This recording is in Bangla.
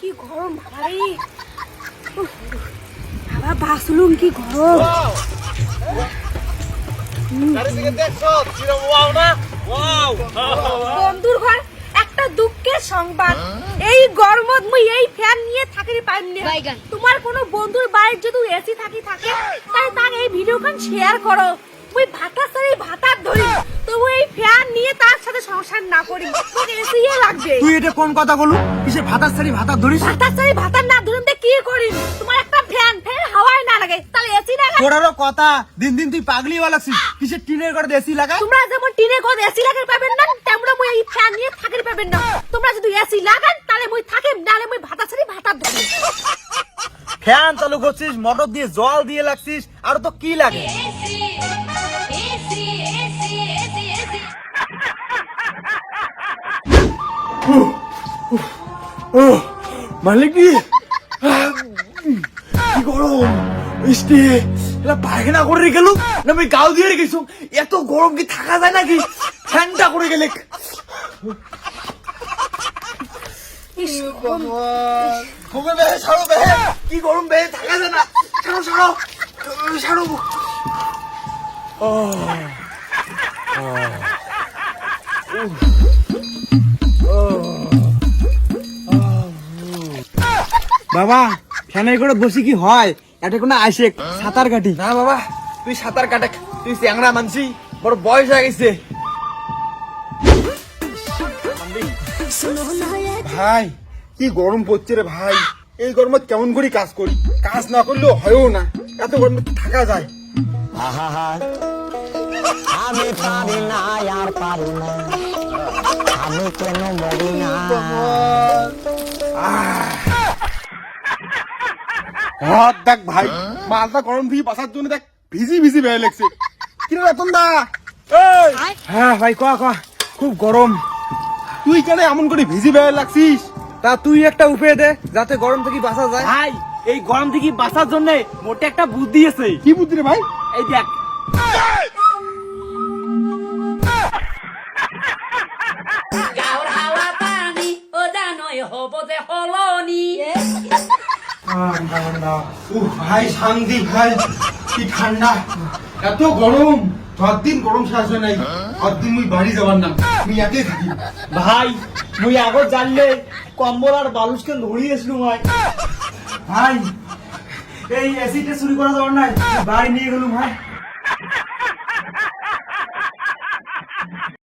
কি গরম ভাই, বাবা বাসলুম কি গরম। বন্ধুর ঘর একটা দুঃখের সংবাদ, এই গরমত মুই এই ফ্যান নিয়ে থাকিতে পারিম না। তোমার কোনো বন্ধুর বাড়ির যদি এসি থাকে তাই তার এই ভিডিওখান শেয়ার করো। মুই ভাতা সারি ভাতার ধরি, তবু এই ফ্যান নিয়ে তার সাথে সংসার না করি, তোকে এসি লাগবে। তুই এটা কোন কথা বলু? কিসের ভাতার সারি ভাতার ধরিস? ভাতার সারি ভাতার না ধরুন কি করি? তোমার একটা ফ্যান হাওয়ায় না লাগে, তাহলে এসি লাগা। তোরারও কথা, দিন দিন তুই পাগলি হওয়া লাগছিস। কিসের টিনের ঘরে এসি লাগা? তোমরা যেমন টিনের ঘরে এসি লাগাতে পাবেন না, তেমন মুই এই ফ্যান নিয়ে থাকিতে পাবেন না। তোমরা যদি এসি লাগান তাহলে মুই থাকিম, নালে মুই ভাতার সারি ভাতার ধরি। ফ্যান চালু করছিস, মোটর দিয়ে জল দিয়ে লাগছিস, আর তো কি লাগে? মালিক কি গরম, বৃষ্টি এলা পায়খানা করে গেল না, আমি গাও দিয়ে রেখেছি। এত গরম কি থাকা যায় নাকি? ফ্যানটা করে গেলে কি গরম বে, থাকা যায় না। ছাড়ো ছাড়ো ছাড়ো। বাবা ফ্যানের করে বসি কি হয়? এটা কোনো আইসে সাঁতার কাটি না। বাবা তুই সাঁতার কাটে, তুই চ্যাংরা মানছি, বড় বয়স হয়ে গেছে। ভাই কি গরম পড়ছে রে ভাই, এই গরমে কেমন করে কাজ করি? কাজ না করলেও হয়ও না, এত গরমে থাকা যায়। আমি পারি না আর পারি না, আমি কেন মরি না। হাত দেখ ভাই, মালটা গরম থেকে বাঁচার জন্য দেখ ভিজি ভিজি বেয়ে লাগছে। কি রে রতন দা? হ্যাঁ ভাই কয়া কয়া, খুব গরম। তুই কেন এমন করে ভিজি বেয়ে লাগছিস? তা তুই একটা উপায় দে যাতে গরম থেকে বাঁচা যায়। ভাই এই গরম থেকে বাঁচার জন্য মোটে একটা বুদ্ধি আছে। কি বুদ্ধি রে ভাই? এই দেখ, গাওর হাওয়া পানি ও জানোই হব যে হলনি। ভাই শান্তি ভাই, কি ঠান্ডা, এত গরম। 10 দিন গরম শেষ হয় নাই, 10 দিন মুই বাড়ি যাবার না, আমি একাই থাকি। ভাই মুই আগত জানলে কম্বল আর বালুসকে ধরিয়েছিল ভাই। ভাই এই এসিটা চুরি করা যাবার নাই, বাড়ি নিয়ে গেলুম ভাই।